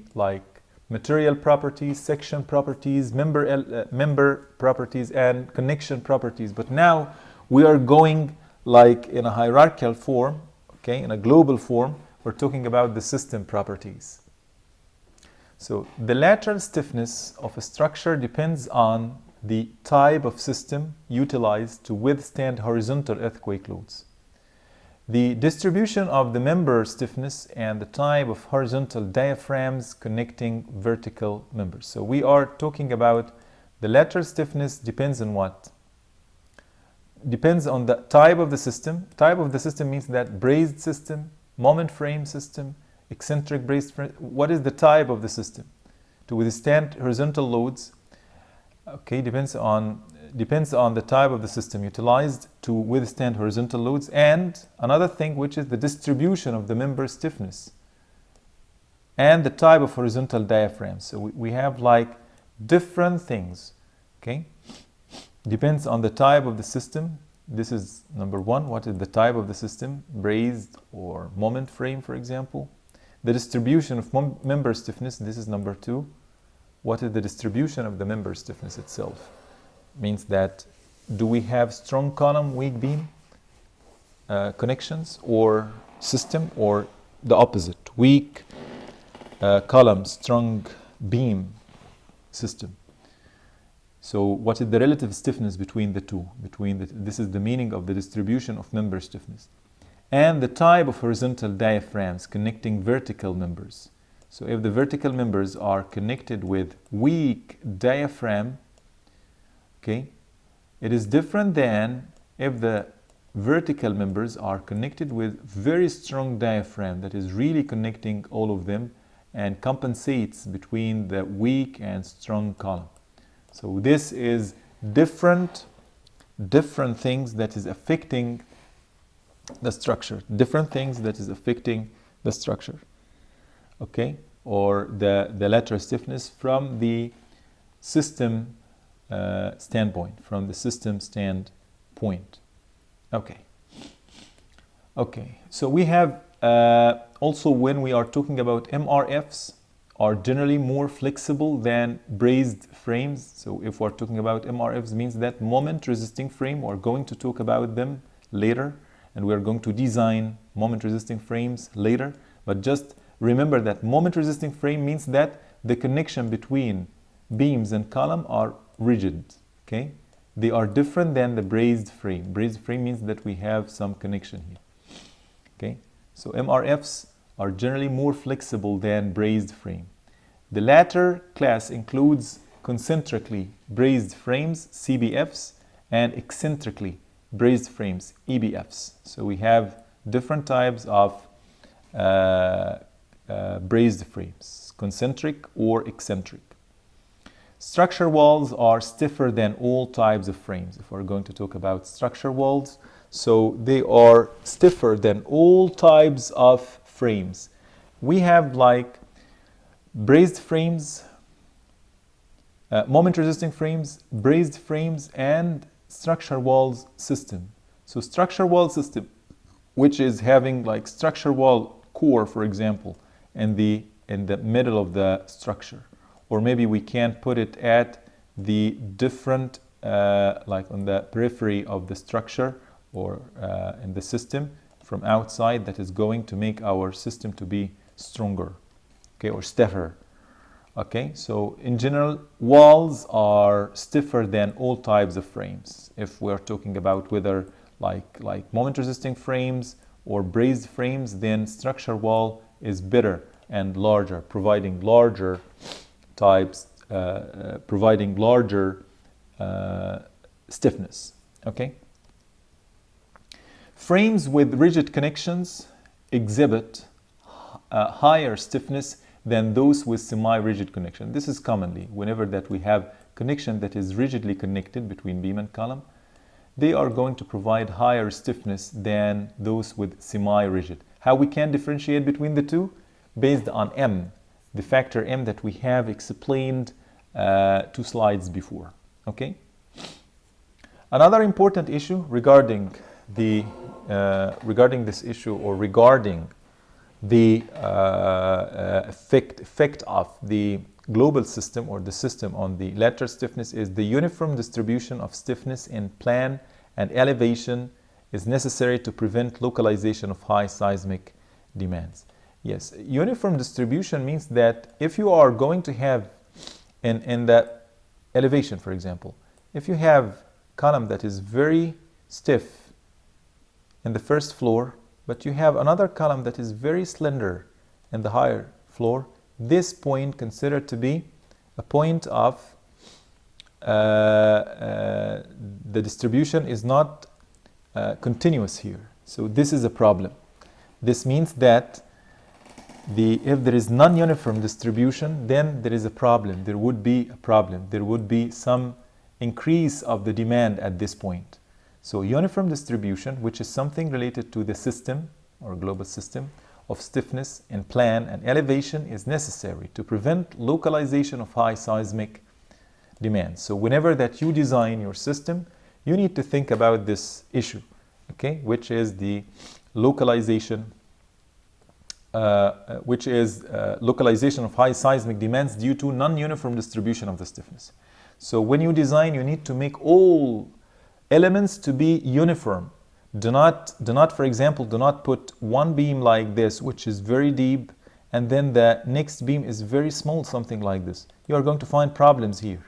material properties, section properties, member properties, and connection properties. But now we are going in a hierarchical form, okay, in a global form. We're talking about the system properties. So the lateral stiffness of a structure depends on the type of system utilized to withstand horizontal earthquake loads. The distribution of the member stiffness and the type of horizontal diaphragms connecting vertical members. So we are talking about the lateral stiffness depends on what? Depends on the type of the system. Type of the system means that braced system, moment frame system, eccentric braced frame. What is the type of the system? To withstand horizontal loads, okay, depends on the type of the system utilized to withstand horizontal loads, and another thing, which is the distribution of the member stiffness and the type of horizontal diaphragm. So we have different things, okay? Depends on the type of the system. This is number one. What is the type of the system? Braced or moment frame, for example. The distribution of member stiffness. This is number two. What is the distribution of the member stiffness itself? Means that do we have strong column, weak beam connections or system, or the opposite, weak column, strong beam system? So what is the relative stiffness between the two? This is the meaning of the distribution of member stiffness. And the type of horizontal diaphragms connecting vertical members. So if the vertical members are connected with weak diaphragm, okay, it is different than if the vertical members are connected with very strong diaphragm that is really connecting all of them and compensates between the weak and strong column. So this is different things that is affecting the structure. Different things that is affecting the structure. Okay? Or the lateral stiffness from the system standpoint. From the system standpoint. Okay. Okay. So we have also, when we are talking about MRFs, are generally more flexible than braced frames. So if we're talking about MRFs, means that moment resisting frame. We're going to talk about them later, and we're going to design moment resisting frames later. But just remember that moment resisting frame means that the connection between beams and column are rigid. Okay, they are different than the braced frame. Braced frame means that we have some connection here. Okay, so MRFs are generally more flexible than braced frame. The latter class includes concentrically braced frames, CBFs, and eccentrically braced frames, EBFs. So we have different types of braced frames, concentric or eccentric. Structure walls are stiffer than all types of frames. If we're going to talk about structure walls, so they are stiffer than all types of frames. We have braced frames, moment resisting frames, braced frames, and structure walls system. So structure wall system, which is having structure wall core, for example, in the middle of the structure, or maybe we can put it at the different on the periphery of the structure, or in the system from outside, that is going to make our system to be stronger, okay, or stiffer. Okay, so in general, walls are stiffer than all types of frames. If we're talking about whether like moment resisting frames or braced frames, then structure wall is better and larger, providing larger types, providing larger stiffness. Okay. Frames with rigid connections exhibit higher stiffness than those with semi-rigid connection. This is commonly whenever that we have connection that is rigidly connected between beam and column. they are going to provide higher stiffness than those with semi-rigid. How we can differentiate between the two? Based on M, the factor M that we have explained 2 slides before. Okay. Another important issue regarding this issue, or regarding the effect of the global system or the system on the lateral stiffness, is the uniform distribution of stiffness in plan and elevation is necessary to prevent localization of high seismic demands. Yes, uniform distribution means that if you are going to have in the elevation, for example, if you have column that is very stiff in the first floor, but you have another column that is very slender in the higher floor, this point considered to be a point of the distribution is not continuous here. So this is a problem. This means that if there is non-uniform distribution, then there is a problem. There would be a problem. There would be some increase of the demand at this point. So uniform distribution, which is something related to the system or global system of stiffness in plan and elevation, is necessary to prevent localization of high seismic demands. So whenever that you design your system, you need to think about this issue, okay, which is the localization localization of high seismic demands due to non-uniform distribution of the stiffness. So when you design, you need to make all elements to be uniform. Do not, for example, do not put one beam like this, which is very deep, and then the next beam is very small, something like this. You are going to find problems here.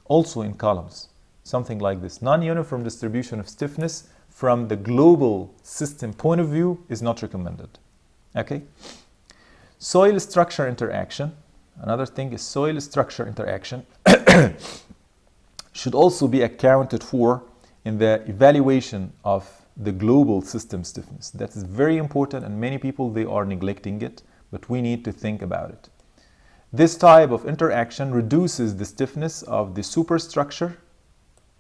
Also in columns, something like this. Non-uniform distribution of stiffness from the global system point of view is not recommended. Okay? Soil structure interaction. Another thing is soil structure interaction should also be accounted for in the evaluation of the global system stiffness. That is very important, and many people, they are neglecting it, but we need to think about it. This type of interaction reduces the stiffness of the superstructure.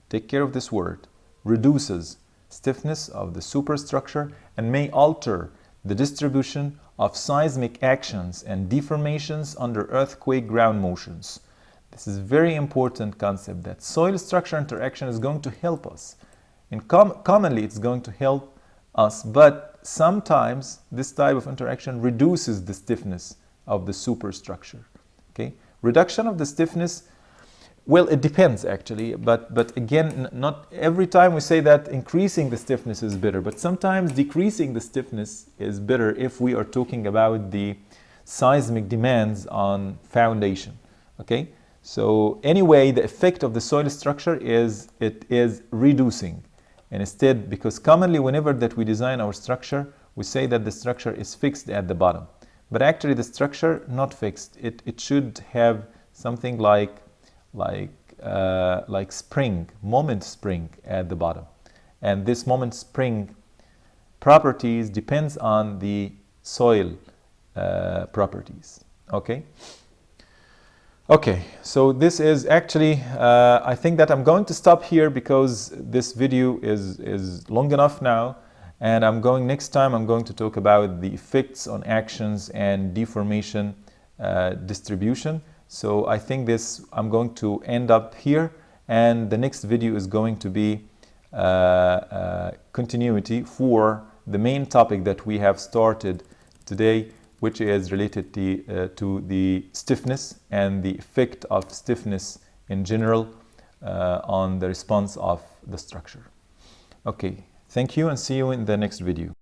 Take care of this word. Reduces stiffness of the superstructure and may alter the distribution of seismic actions and deformations under earthquake ground motions. This is a very important concept, that soil structure interaction is going to help us. And commonly it's going to help us, but sometimes this type of interaction reduces the stiffness of the superstructure. Okay? Reduction of the stiffness, well, it depends actually, but again, not every time we say that increasing the stiffness is better, but sometimes decreasing the stiffness is better if we are talking about the seismic demands on foundation. Okay? So anyway, the effect of the soil structure is reducing. And instead, because commonly whenever that we design our structure, we say that the structure is fixed at the bottom. But actually the structure not fixed. It should have something like spring, moment spring at the bottom. And this moment spring properties depends on the soil properties. Okay? Okay, so this is actually, I think that I'm going to stop here because this video is long enough now, and next time I'm going to talk about the effects on actions and deformation distribution. So I think I'm going to end up here, and the next video is going to be continuity for the main topic that we have started today, which is related to the stiffness and the effect of stiffness in general on the response of the structure. Okay, thank you and see you in the next video.